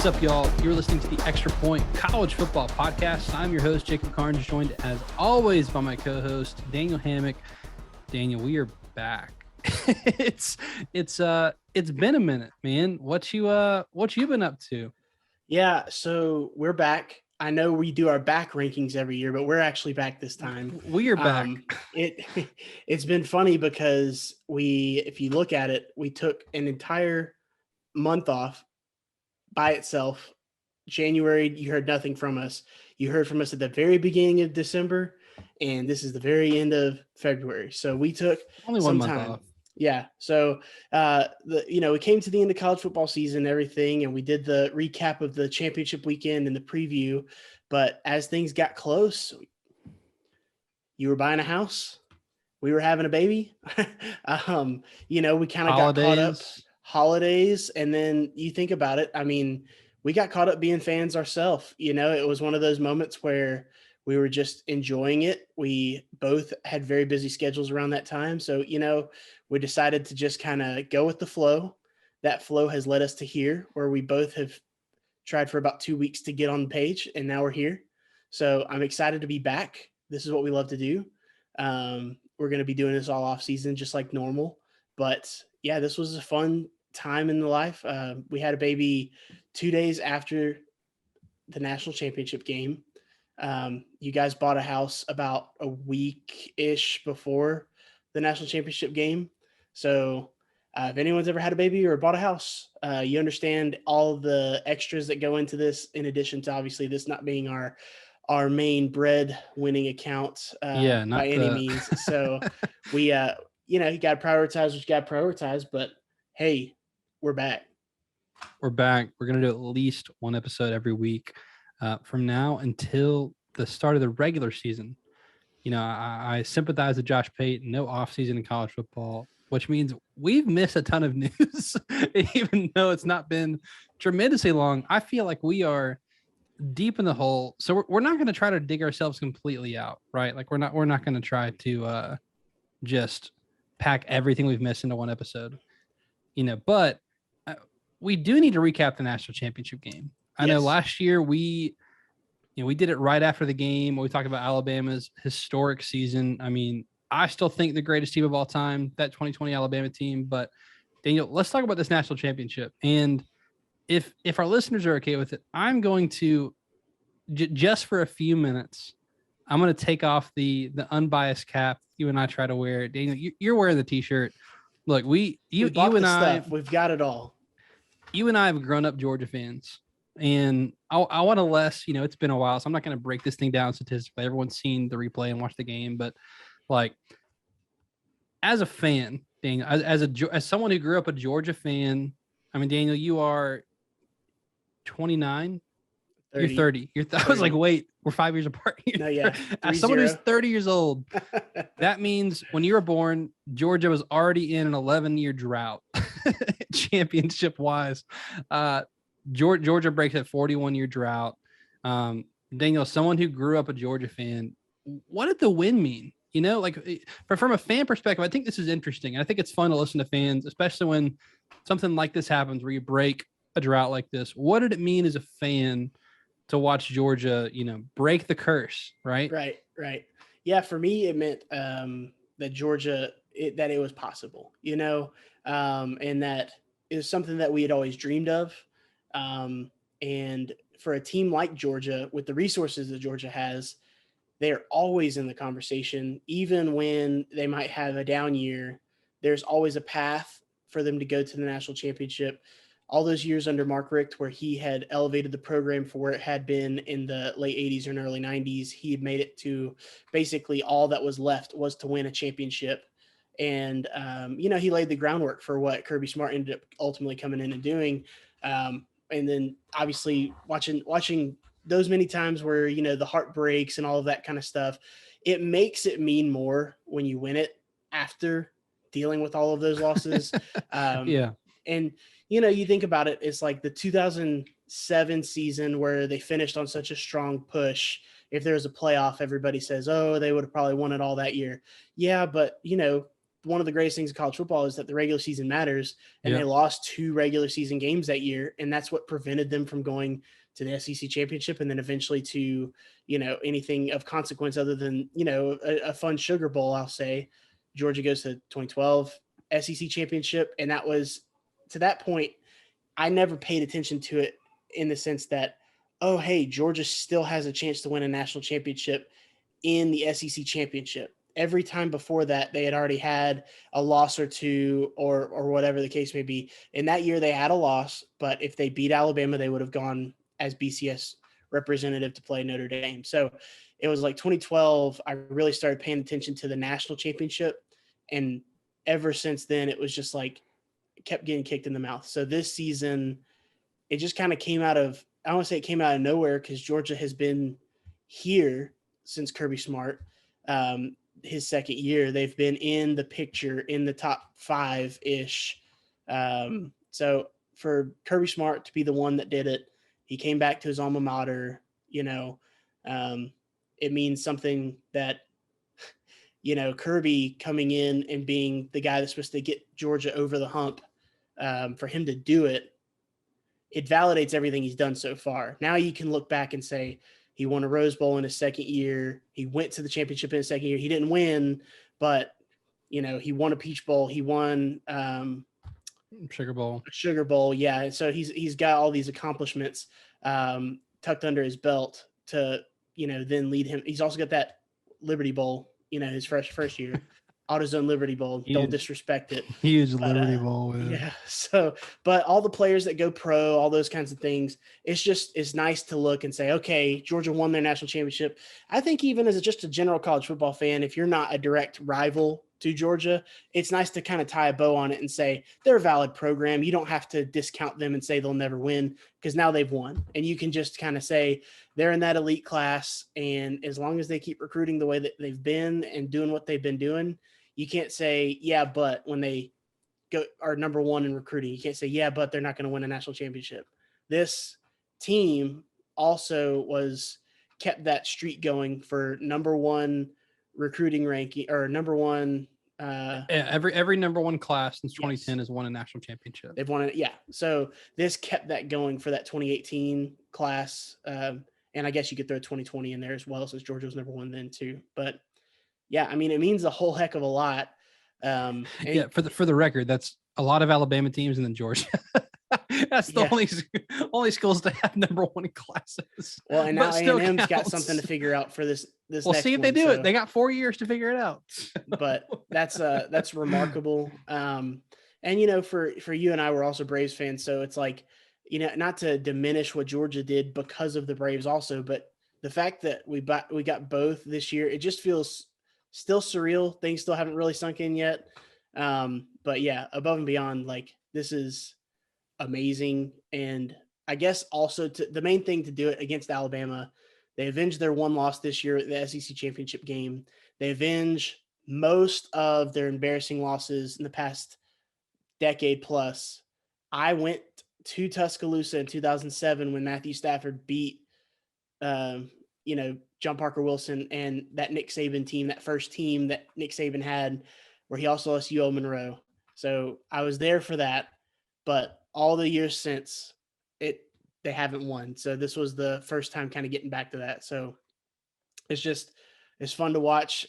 What's up, y'all? You're listening to the Extra Point College Football Podcast. I'm your host, Jacob Carnes, joined as always by my co-host, Daniel Hammock. Daniel, we are back. It's been a minute, man. What you been up to? Yeah, so we're back. I know we do our back rankings every year, but we're actually back this time. We are back. It's been funny because if you look at it, we took an entire month off by itself. January, you heard nothing from us. You heard from us at the very beginning of December, and this is the very end of February. So we took Only some 1 month time off. Yeah. So, we came to the end of college football season and everything, and we did the recap of the championship weekend and the preview. But as things got close, you were buying a house, we were having a baby. We kind of got caught up. Holidays. And then you think about it. I mean, we got caught up being fans ourselves. It was one of those moments where we were just enjoying it. We both had very busy schedules around that time. So, we decided to just kind of go with the flow. That flow has led us to here, where we both have tried for about 2 weeks to get on the page, and now we're here. So I'm excited to be back. This is what we love to do. We're going to be doing this all off season, just like normal. But yeah, this was a fun time in the life. We had a baby 2 days after the national championship game. You guys bought a house about a week-ish before the national championship game. So if anyone's ever had a baby or bought a house, you understand all the extras that go into this, in addition to obviously this not being our main bread winning account by any means. So we, you got to prioritize what you got to prioritize. But hey, we're back. We're back. We're going to do at least one episode every week from now until the start of the regular season. I sympathize with Josh Pate. No offseason in college football, which means we've missed a ton of news, even though it's not been tremendously long. I feel like we are deep in the hole. So we're not going to try to dig ourselves completely out, right? Like we're not going to try to just pack everything we've missed into one episode, but we do need to recap the national championship game. I know last year we did it right after the game. We talked about Alabama's historic season. I mean, I still think the greatest team of all time, that 2020 Alabama team. But Daniel, let's talk about this national championship. And if our listeners are okay with it, I'm going to just for a few minutes, I'm going to take off the unbiased cap you and I try to wear. Daniel, you're wearing the t-shirt. Look, you and I, we've got it all. You and I have grown up Georgia fans. And I want to it's been a while, so I'm not going to break this thing down statistically. Everyone's seen the replay and watched the game, but like as a fan, Daniel, as someone who grew up a Georgia fan, I mean, Daniel, you are 29. 30. You're 30. I was like, wait, we're 5 years apart. No, yeah. As someone who's 30 years old, that means when you were born, Georgia was already in an 11-year drought, championship wise. Georgia breaks that 41-year drought. Daniel, someone who grew up a Georgia fan, what did the win mean? From a fan perspective, I think this is interesting. I think it's fun to listen to fans, especially when something like this happens where you break a drought like this. What did it mean as a fan to watch Georgia, break the curse, right? Right. Yeah, for me, it meant that Georgia, that it was possible, and that it was something that we had always dreamed of. And for a team like Georgia, with the resources that Georgia has, they're always in the conversation. Even when they might have a down year, there's always a path for them to go to the national championship. All those years under Mark Richt, where he had elevated the program for where it had been in the late 80s and early 90s, he had made it to basically all that was left was to win a championship. And, he laid the groundwork for what Kirby Smart ended up ultimately coming in and doing. And then obviously watching those many times where, the heart breaks and all of that kind of stuff, it makes it mean more when you win it after dealing with all of those losses. Yeah. And, you think about it, it's like the 2007 season where they finished on such a strong push. If there was a playoff, everybody says, oh, they would have probably won it all that year. Yeah, but, one of the greatest things in college football is that the regular season matters, and they Yep. lost 2 regular season games that year, and that's what prevented them from going to the SEC championship and then eventually to, anything of consequence other than, a fun Sugar Bowl, I'll say. Georgia goes to 2012 SEC championship, and that was, to that point, I never paid attention to it in the sense that, oh, hey, Georgia still has a chance to win a national championship in the SEC championship. Every time before that, they had already had a loss or two, or whatever the case may be. In that year, they had a loss, but if they beat Alabama, they would have gone as BCS representative to play Notre Dame. So it was like 2012, I really started paying attention to the national championship. And ever since then, it was just like kept getting kicked in the mouth. So this season, it just kind of came out of, I don't want to say it came out of nowhere because Georgia has been here since Kirby Smart, his second year. They've been in the picture in the top 5-ish. So for Kirby Smart to be the one that did it, he came back to his alma mater, it means something that, Kirby coming in and being the guy that's supposed to get Georgia over the hump, for him to do it, it validates everything he's done so far. Now you can look back and say he won a Rose Bowl in his second year. He went to the championship in his second year. He didn't win, but he won a Peach Bowl. He won Sugar Bowl. Sugar Bowl. Yeah. So he's got all these accomplishments tucked under his belt to, then lead him. He's also got that Liberty Bowl, his first year. AutoZone Liberty Bowl. Don't disrespect it. Huge Liberty Bowl. Yeah. So, but all the players that go pro, all those kinds of things, it's nice to look and say, okay, Georgia won their national championship. I think even as just a general college football fan, if you're not a direct rival to Georgia, it's nice to kind of tie a bow on it and say they're a valid program. You don't have to discount them and say they'll never win because now they've won. And you can just kind of say they're in that elite class. And as long as they keep recruiting the way that they've been and doing what they've been doing, you can't say, yeah, but when they are number one in recruiting, you can't say, yeah, but they're not going to win a national championship. This team also kept that streak going for number one recruiting ranking, or number one. Every number one class since 2010 has won a national championship. They've won it. Yeah. So this kept that going for that 2018 class. And I guess you could throw 2020 in there as well, since Georgia was number one then too. But yeah, I mean, it means a whole heck of a lot. Yeah, for the record, that's a lot of Alabama teams and then Georgia. That's the only schools to have number one classes. Well, and now A&M's got something to figure out for this. We'll see if they do it. They got 4 years to figure it out. But that's remarkable. And for you and I, we're also Braves fans, so it's like, not to diminish what Georgia did because of the Braves also, but the fact that we got both this year, it just feels still surreal. Things still haven't really sunk in yet. But yeah, above and beyond, like, this is amazing. And I guess also the main thing to do it against Alabama, they avenged their one loss this year at the SEC championship game. They avenge most of their embarrassing losses in the past decade plus. I went to Tuscaloosa in 2007 when Matthew Stafford beat, John Parker Wilson and that Nick Saban team, that first team that Nick Saban had, where he also lost UO Monroe. So I was there for that, but all the years since, they haven't won. So this was the first time kind of getting back to that. So it's fun to watch,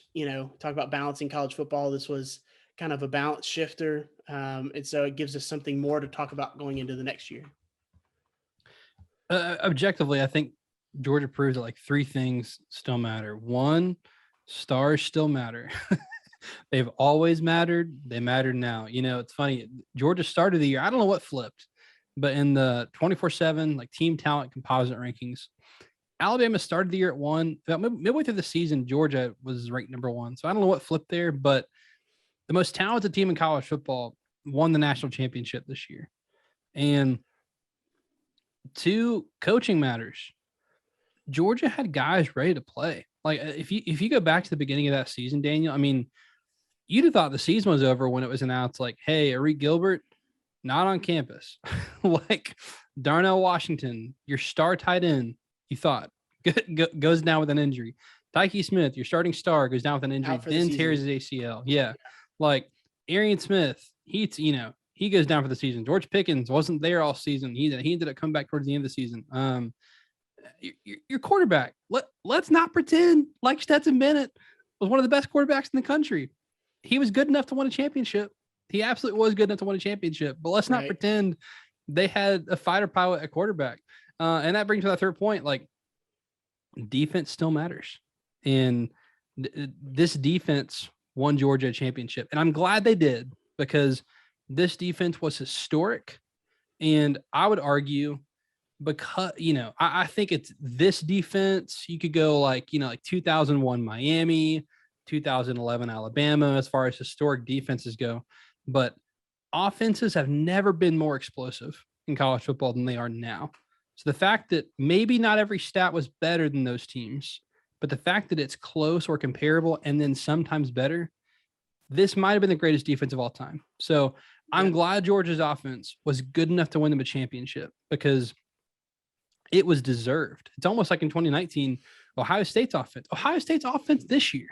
talk about balancing college football. This was kind of a balance shifter. And so it gives us something more to talk about going into the next year. Objectively, I think Georgia proves that like 3 things still matter. 1, stars still matter. They've always mattered. They matter now. It's funny. Georgia started the year, I don't know what flipped, but in the 24/7 like team talent composite rankings, Alabama started the year at 1. About midway through the season, Georgia was ranked number 1. So I don't know what flipped there, but the most talented team in college football won the national championship this year. And 2, coaching matters. Georgia had guys ready to play. Like if you go back to the beginning of that season, Daniel, I mean, you'd have thought the season was over when it was announced like, hey, Arik Gilbert, not on campus. Like Darnell Washington, your star tight end, you thought goes down with an injury. Tyke Smith, your starting star, goes down with an injury, then tears his ACL. Yeah. Like Arian Smith, he goes down for the season. George Pickens wasn't there all season. He ended up coming back towards the end of the season. Your quarterback. Let's not pretend like Stetson Bennett was one of the best quarterbacks in the country. He was good enough to win a championship. He absolutely was good enough to win a championship. But let's not pretend they had a fighter pilot at quarterback. And that brings me to that third point. Like, defense still matters. And this defense won Georgia a championship. And I'm glad they did, because this defense was historic. And I would argue, because, I think it's this defense. You could go like 2001 Miami, 2011 Alabama, as far as historic defenses go. But offenses have never been more explosive in college football than they are now. So the fact that maybe not every stat was better than those teams, but the fact that it's close or comparable and then sometimes better, this might have been the greatest defense of all time. So I'm glad Georgia's offense was good enough to win them a championship, because it was deserved. It's almost like in 2019, Ohio State's offense this year,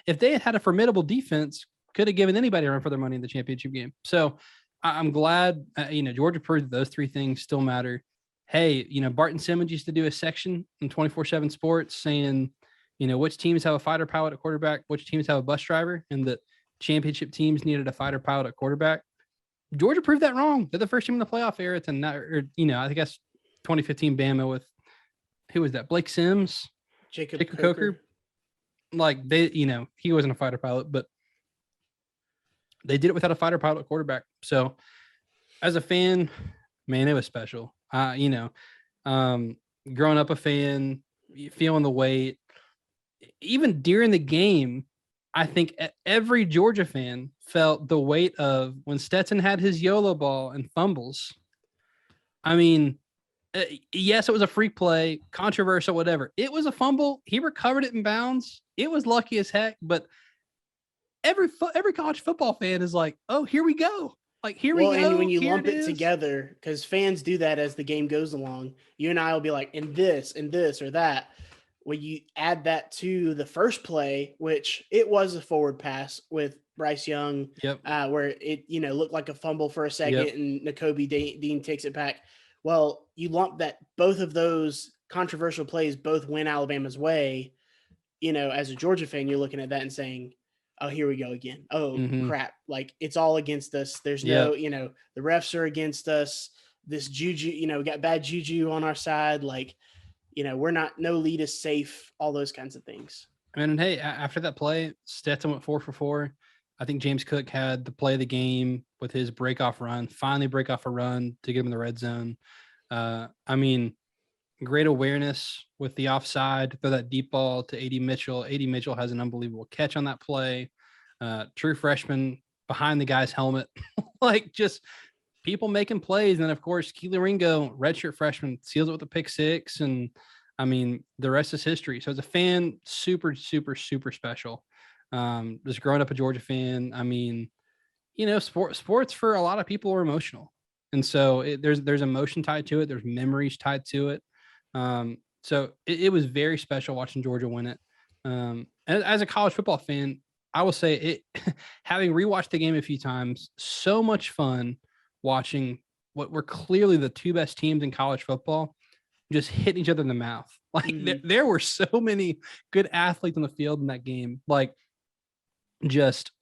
if they had had a formidable defense, could have given anybody a run for their money in the championship game. So I'm glad, Georgia proved that those three things still matter. Hey, Barton Simmons used to do a section in 24/7 Sports saying, which teams have a fighter pilot at quarterback, which teams have a bus driver, and that championship teams needed a fighter pilot at quarterback. Georgia proved that wrong. They're the first team in the playoff era to not, I think that's 2015 Bama with, who was that? Blake Sims, Jacob Coker. Like, they, he wasn't a fighter pilot, but they did it without a fighter pilot quarterback. So as a fan, man, it was special. Growing up a fan, feeling the weight, even during the game, I think every Georgia fan felt the weight of when Stetson had his YOLO ball and fumbles. I mean, yes, it was a freak play, controversial, whatever. It was a fumble. He recovered it in bounds. It was lucky as heck, but every college football fan is like, oh, here we go. Like, here we go. And when you lump it together, because fans do that as the game goes along, you and I will be like, and this, or that. When you add that to the first play, which it was a forward pass with Bryce Young, where it, looked like a fumble for a second, and Nakobe Dean takes it back. Well, you lump that, both of those controversial plays both went Alabama's way. As a Georgia fan, you're looking at that and saying, oh, here we go again. Oh, crap. Like, it's all against us. There's no, the refs are against us. This juju, we got bad juju on our side. Like, we're not, no lead is safe, all those kinds of things. And hey, after that play, Stetson went 4 for 4. I think James Cook had the play of the game with his finally break off a run to get him in the red zone. Great awareness with the offside, throw that deep ball to A.D. Mitchell. A.D. Mitchell has an unbelievable catch on that play. True freshman behind the guy's helmet. Like, just people making plays. And then, of course, Keely Ringo, redshirt freshman, seals it with a pick 6. And, the rest is history. So as a fan, super, super, super special. Just growing up a Georgia fan, sports for a lot of people are emotional. And so there's emotion tied to it. There's memories tied to it. So it was very special watching Georgia win it. As a college football fan, I will say it, having rewatched the game a few times, so much fun watching what were clearly the two best teams in college football just hitting each other in the mouth. Like, there were so many good athletes on the field in that game, like just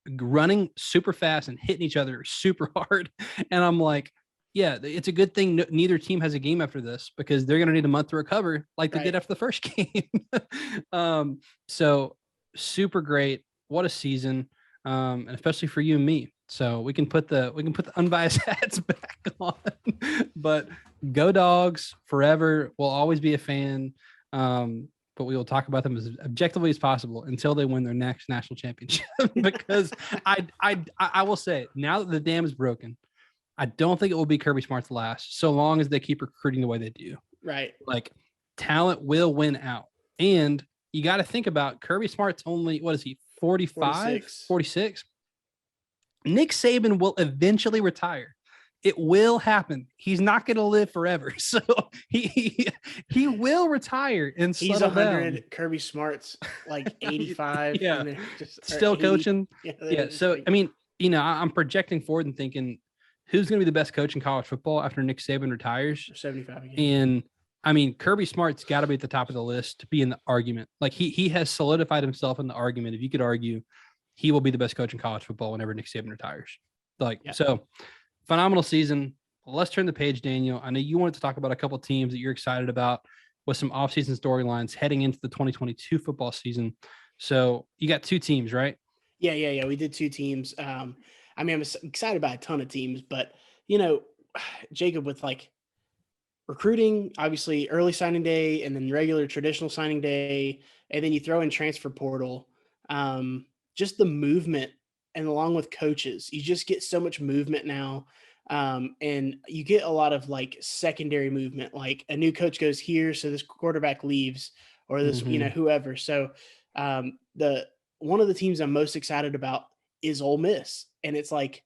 running super fast and hitting each other super hard. And I'm like, yeah, it's a good thing neither team has a game after this, because they're going to need a month to recover like they did after the first game. So super great. What a season. And especially for you and me. So we can put the unbiased hats back on, but go Dogs forever. We'll always be a fan. But we will talk about them as objectively as possible until they win their next national championship. Because I will say, now that the dam is broken, I don't think it will be Kirby Smart's last, so long as they keep recruiting the way they do. Right. Like, talent will win out. And you got to think about Kirby Smart's only, what is he, 45? 46? Nick Saban will eventually retire. It will happen. He's not going to live forever. So he will retire and he's 100 down. Kirby Smart's like 85. Yeah. Still 80. Coaching. Yeah. So, I'm projecting forward and thinking, who's going to be the best coach in college football after Nick Saban retires? 75 again. And I mean, Kirby Smart's got to be at the top of the list to be in the argument. Like he has solidified himself in the argument. If you could argue, he will be the best coach in college football whenever Nick Saban retires. So phenomenal season. Let's turn the page, Daniel. I know you wanted to talk about a couple of teams that you're excited about with some offseason storylines heading into the 2022 football season. So you got two teams, right? Yeah. We did two teams. I mean, I'm excited about a ton of teams, but Jacob, with like recruiting, obviously early signing day and then regular traditional signing day, and then you throw in transfer portal, just the movement, and along with coaches, you just get so much movement now. And you get a lot of like secondary movement, like a new coach goes here, so this quarterback leaves, or this, whoever. So the one of the teams I'm most excited about is Ole Miss. And it's like,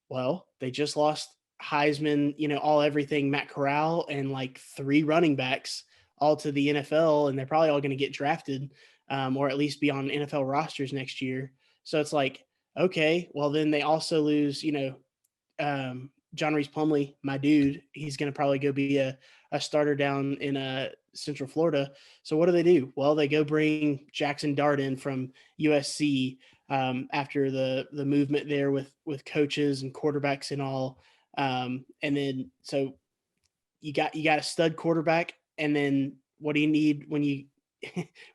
well, they just lost Heisman, all everything, Matt Corral, and like 3 running backs all to the NFL, and they're probably all going to get drafted, or at least be on NFL rosters next year. So it's like, okay, well then they also lose, John Reese Plumlee, my dude. He's going to probably go be a starter down in Central Florida. So what do? Well, they go bring Jackson Dart in from USC after the movement there with coaches and quarterbacks and all. And then so you got a stud quarterback, and then what do you need when you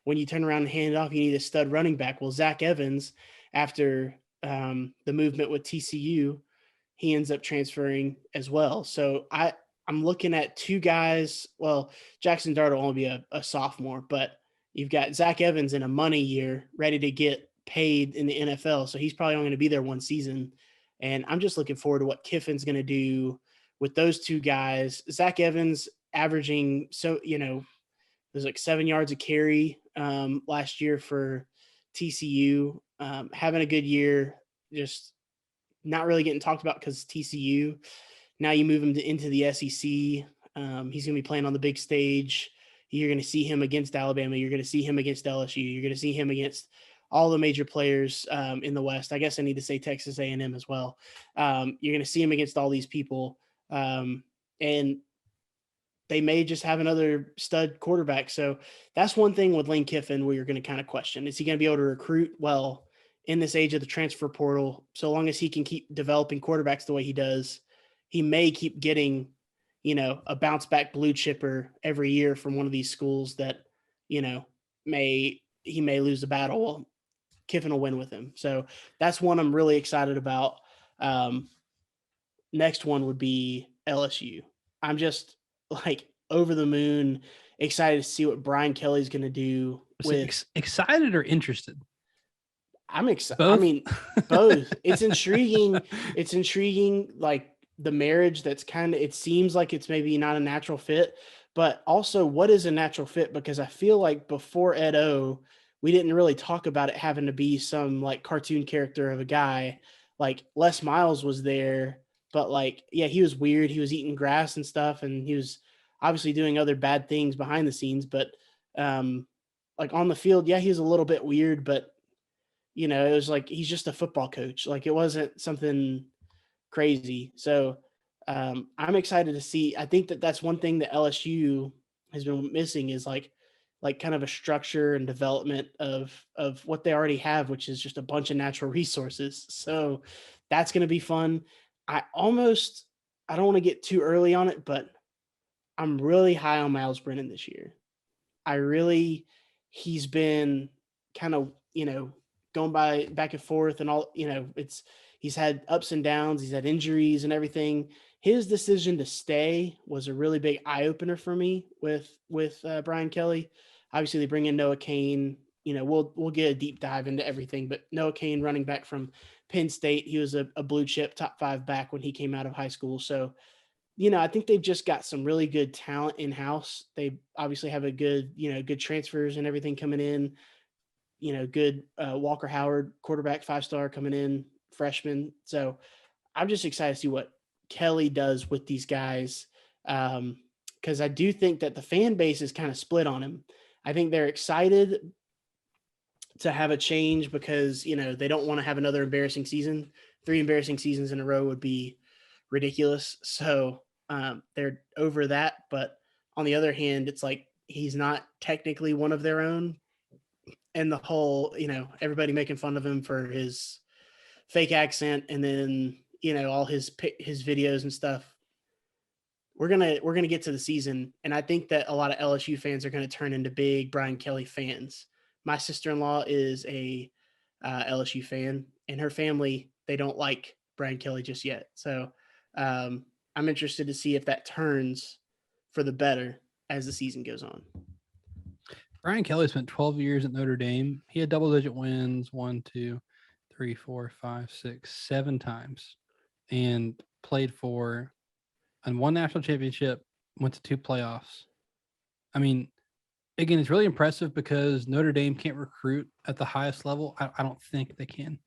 when you turn around and hand it off? You need a stud running back. Well, Zach Evans, after the movement with TCU, he ends up transferring as well. So I'm looking at 2 guys. Well, Jackson Dart will only be a sophomore, but you've got Zach Evans in a money year ready to get paid in the NFL. So he's probably only going to be there 1 season. And I'm just looking forward to what Kiffin's going to do with those 2 guys. Zach Evans averaging, there's like 7 yards a carry last year for TCU, having a good year, just not really getting talked about because TCU. Now you move him into the SEC. He's going to be playing on the big stage. You're going to see him against Alabama. You're going to see him against LSU. You're going to see him against all the major players in the West. I guess I need to say Texas A&M as well. You're going to see him against all these people. And they may just have another stud quarterback. So that's one thing with Lane Kiffin where you're going to kind of question. Is he going to be able to recruit well in this age of the transfer portal? So long as he can keep developing quarterbacks the way he does, he may keep getting, a bounce back blue chipper every year from one of these schools that, he may lose the battle. Well, Kiffin will win with him. So that's one I'm really excited about. Next one would be LSU. I'm just like over the moon excited to see what Brian Kelly's going to do. Excited or interested? I'm excited. I mean, both. It's intriguing. It's intriguing. Like the marriage that's it seems like it's maybe not a natural fit, but also what is a natural fit? Because I feel like before Ed O, we didn't really talk about it having to be some like cartoon character of a guy. Like Les Miles was there, but like, yeah, he was weird. He was eating grass and stuff, and he was obviously doing other bad things behind the scenes, but like on the field, yeah, he was a little bit weird, but it was like he's just a football coach. Like it wasn't something crazy. So I'm excited to see. I think that's one thing that LSU has been missing is like kind of a structure and development of what they already have, which is just a bunch of natural resources. So that's going to be fun. I don't want to get too early on it, but I'm really high on Miles Brennan this year. He's been kind of, going back and forth and all, he's had ups and downs. He's had injuries and everything. His decision to stay was a really big eye opener for me with Brian Kelly. Obviously they bring in Noah Cain. We'll get a deep dive into everything, but Noah Cain, running back from Penn State, he was a blue chip top 5 back when he came out of high school. So, I think they've just got some really good talent in house. They obviously have a good, good transfers and everything coming in. Good Walker Howard, quarterback, 5-star coming in, freshman. So I'm just excited to see what Kelly does with these guys, because I do think that the fan base is kind of split on him. I think they're excited to have a change because, they don't want to have another embarrassing season 3 embarrassing seasons in a row would be ridiculous. So they're over that. But on the other hand, it's like he's not technically one of their own. And the whole, everybody making fun of him for his fake accent, and then all his videos and stuff. We're gonna get to the season, and I think that a lot of LSU fans are gonna turn into big Brian Kelly fans. My sister-in-law is a LSU fan, and her family, they don't like Brian Kelly just yet. So I'm interested to see if that turns for the better as the season goes on. Brian Kelly spent 12 years at Notre Dame. He had double-digit wins 1, 2, 3, 4, 5, 6, 7 times, and played for and one national championship, went to 2 playoffs. I mean, again, it's really impressive because Notre Dame can't recruit at the highest level. I don't think they can.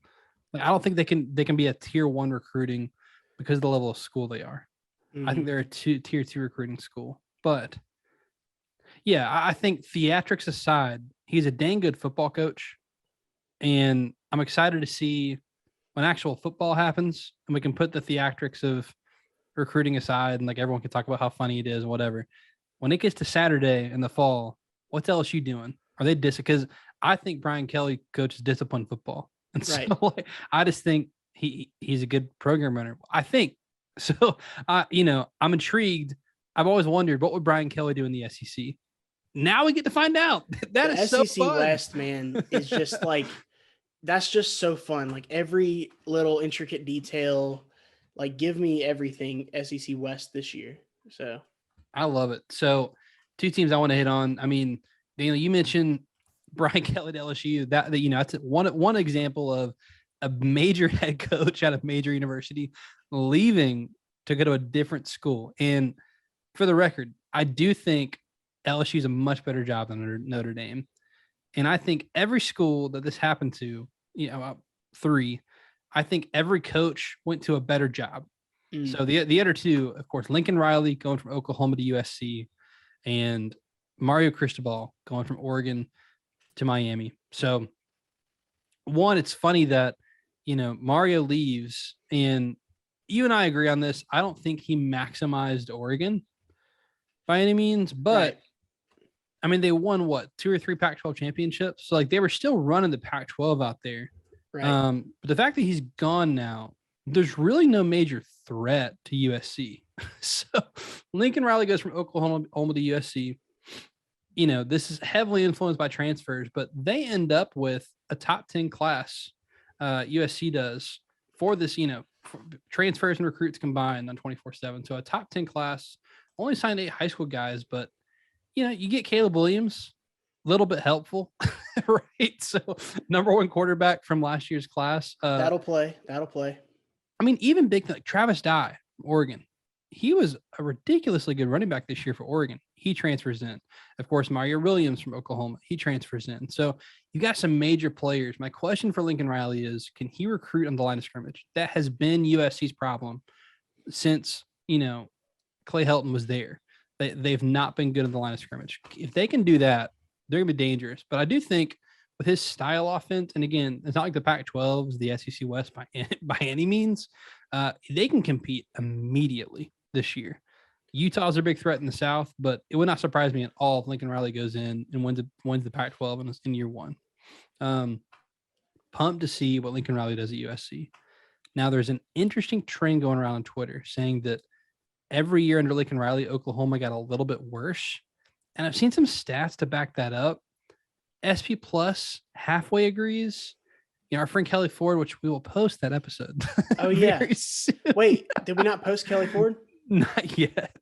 I don't think they can be a tier 1 recruiting because of the level of school they are. Mm-hmm. I think they're a tier 2 recruiting school. But yeah, I think theatrics aside, he's a dang good football coach. And I'm excited to see when actual football happens and we can put the theatrics of recruiting aside and like everyone can talk about how funny it is and whatever. When it gets to Saturday in the fall, what's LSU doing? Are they because I think Brian Kelly coaches disciplined football. And so like, I just think he's a good program runner. I think so. I'm intrigued. I've always wondered what would Brian Kelly do in the SEC. Now we get to find out. That is so SEC fun. West, man, is just like that's just so fun. Like every little intricate detail. Like, give me everything SEC West this year. So I love it. So 2 teams I want to hit on. I mean, Daniel, you mentioned Brian Kelly to LSU. That's one example of a major head coach at a major university leaving to go to a different school. And for the record, I do think LSU is a much better job than Notre Dame. And I think every school that this happened to, 3, I think every coach went to a better job. So the other 2, of course, Lincoln Riley going from Oklahoma to USC, and Mario Cristobal going from Oregon to Miami. So one, it's funny that, Mario leaves, and you and I agree on this. I don't think he maximized Oregon by any means, but right. I mean, they won 2 or 3 Pac-12 championships. So like they were still running the Pac-12 out there. Right. But the fact that he's gone now, there's really no major threat to USC. So Lincoln Riley goes from Oklahoma to USC. This is heavily influenced by transfers, but they end up with a top 10 class. USC does for this, for transfers and recruits combined on 24/7. So a top 10 class, only signed 8 high school guys, but you get Caleb Williams, a little bit helpful, right? So number 1 quarterback from last year's class. That'll play. I mean, even big like Travis Dye, Oregon. He was a ridiculously good running back this year for Oregon. He transfers in. Of course, Mario Williams from Oklahoma. He transfers in. So you got some major players. My question for Lincoln Riley is, can he recruit on the line of scrimmage? That has been USC's problem since, Clay Helton was there. They've not been good at the line of scrimmage. If they can do that, they're going to be dangerous. But I do think with his style offense, and again, it's not like the Pac-12 is the SEC West by any means, they can compete immediately this year. Utah's a big threat in the South, but it would not surprise me at all if Lincoln Riley goes in and wins the Pac-12 in year 1. Pumped to see what Lincoln Riley does at USC. Now, there's an interesting trend going around on Twitter saying that every year under Lincoln Riley, Oklahoma got a little bit worse. And I've seen some stats to back that up. SP Plus halfway agrees. Our friend Kelly Ford, which we will post that episode. Oh, yeah. Wait, did we not post Kelly Ford? Not yet.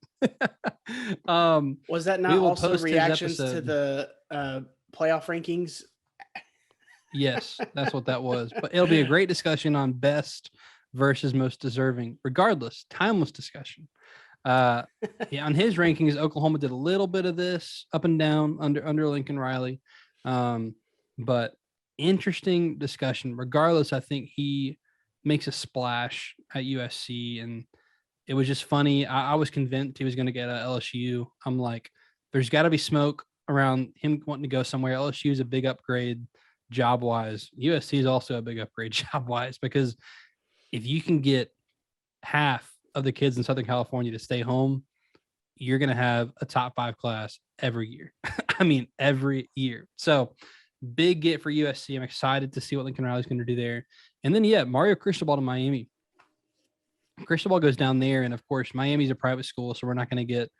Was that not also reactions to the playoff rankings? Yes, that's what that was. But it'll be a great discussion on best versus most deserving. Regardless, timeless discussion. On his rankings, Oklahoma did a little bit of this up and down under Lincoln Riley. But interesting discussion. Regardless, I think he makes a splash at USC, and it was just funny. I was convinced he was going to get a LSU. I'm like, there's got to be smoke around him wanting to go somewhere. LSU is a big upgrade job-wise. USC is also a big upgrade job-wise because if you can get half of the kids in Southern California to stay home, you're going to have a top 5 class every year. I mean, every year. So big get for USC. I'm excited to see what Lincoln Riley's going to do there. And then, Mario Cristobal to Miami. Cristobal goes down there. And of course, Miami's a private school, so we're not going to get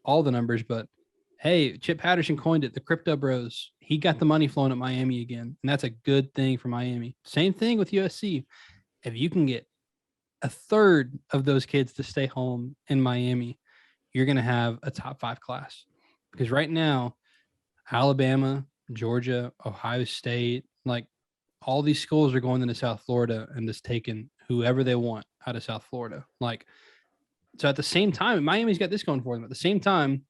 all the numbers, but hey, Chip Patterson coined it, the crypto bros. He got the money flowing at Miami again. And that's a good thing for Miami. Same thing with USC. If you can get a third of those kids to stay home in Miami, you're going to have a top 5 class. Because right now, Alabama, Georgia, Ohio State, like all these schools are going into South Florida and just taking whoever they want out of South Florida. Like, so at the same time, Miami's got this going for them. At the same time,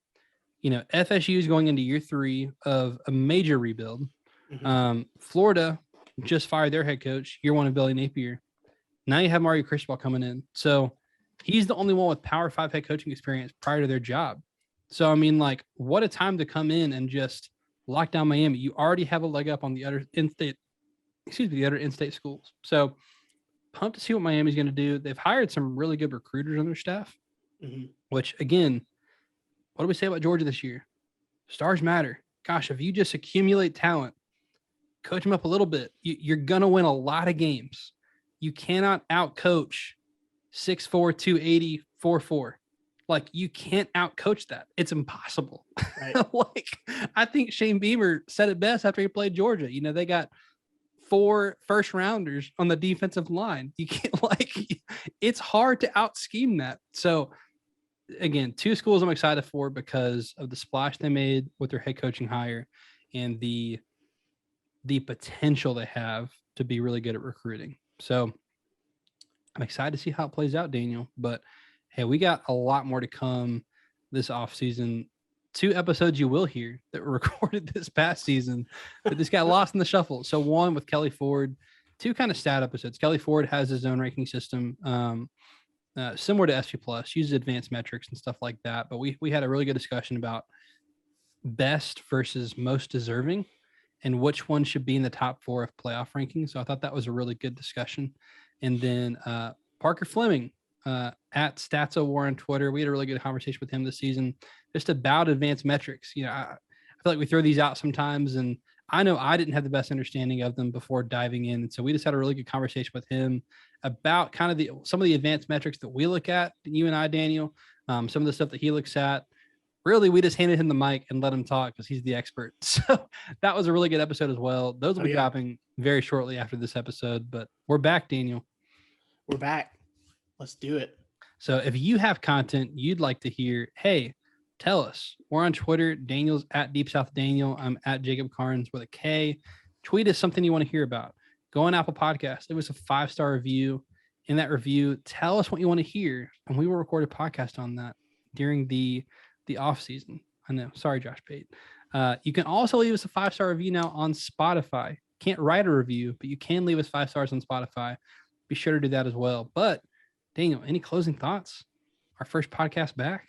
FSU is going into year 3 of a major rebuild. Mm-hmm. Florida just fired their head coach, year 1 of Billy Napier. Now you have Mario Cristobal coming in. So he's the only one with Power 5 head coaching experience prior to their job. So, I mean, like, what a time to come in and just lock down Miami. You already have a leg up on the other in-state schools. So pumped to see what Miami's going to do. They've hired some really good recruiters on their staff, mm-hmm. which, again, what do we say about Georgia this year? Stars matter. Gosh, if you just accumulate talent, coach them up a little bit, you're going to win a lot of games. You cannot out-coach 6'4", 280, 4'4". Like, you can't out-coach that. It's impossible. Right. Like, I think Shane Beamer said it best after he played Georgia. They got 4 first-rounders on the defensive line. You can't, it's hard to out-scheme that. So, again, 2 schools I'm excited for because of the splash they made with their head coaching hire and the potential they have to be really good at recruiting. So I'm excited to see how it plays out, Daniel. But, hey, we got a lot more to come this offseason. 2 episodes you will hear that were recorded this past season that just got lost in the shuffle. So 1 with Kelly Ford, 2 kind of stat episodes. Kelly Ford has his own ranking system, similar to SP Plus, uses advanced metrics and stuff like that. But we had a really good discussion about best versus most deserving and which one should be in the top 4 of playoff rankings. So I thought that was a really good discussion. And then Parker Fleming at Statso War on Twitter, we had a really good conversation with him this season just about advanced metrics. I feel like we throw these out sometimes, and I know I didn't have the best understanding of them before diving in. And so we just had a really good conversation with him about kind of some of the advanced metrics that we look at, you and I, Daniel, some of the stuff that he looks at. Really, we just handed him the mic and let him talk because he's the expert. So that was a really good episode as well. Those will be dropping very shortly after this episode, but we're back, Daniel. We're back. Let's do it. So if you have content you'd like to hear, hey, tell us. We're on Twitter. Daniel's at Deep South Daniel. I'm at Jacob Carnes with a K. Tweet us something you want to hear about. Go on Apple Podcasts. Leave us a 5-star review. In that review, tell us what you want to hear, and we will record a podcast on that during the off season. I know. Sorry, Josh Pate. You can also leave us a 5-star review now on Spotify. Can't write a review, but you can leave us 5 stars on Spotify. Be sure to do that as well. But Daniel, any closing thoughts? Our first podcast back.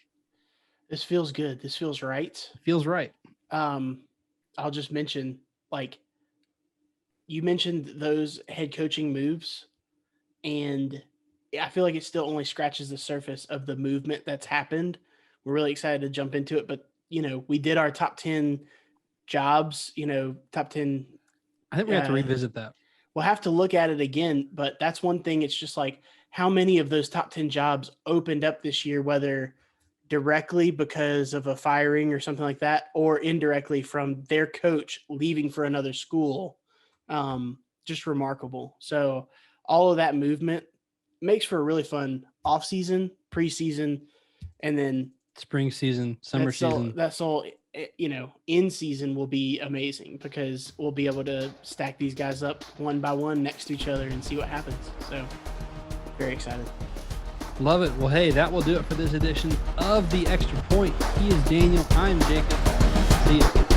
This feels good. This feels right. Feels right. I'll just mention, you mentioned those head coaching moves, and I feel like it still only scratches the surface of the movement that's happened. We're really excited to jump into it, but we did our top 10 jobs, top 10. I think we have to revisit that. We'll have to look at it again, but that's one thing. It's just how many of those top 10 jobs opened up this year, whether directly because of a firing or something like that, or indirectly from their coach leaving for another school. Just remarkable. So all of that movement makes for a really fun off season, preseason, and then spring season, summer season. That's all, in season will be amazing because we'll be able to stack these guys up one by one next to each other and see what happens. So very excited. Love it. Well, hey, that will do it for this edition of The Extra Point. He is Daniel. I'm Jacob. See you.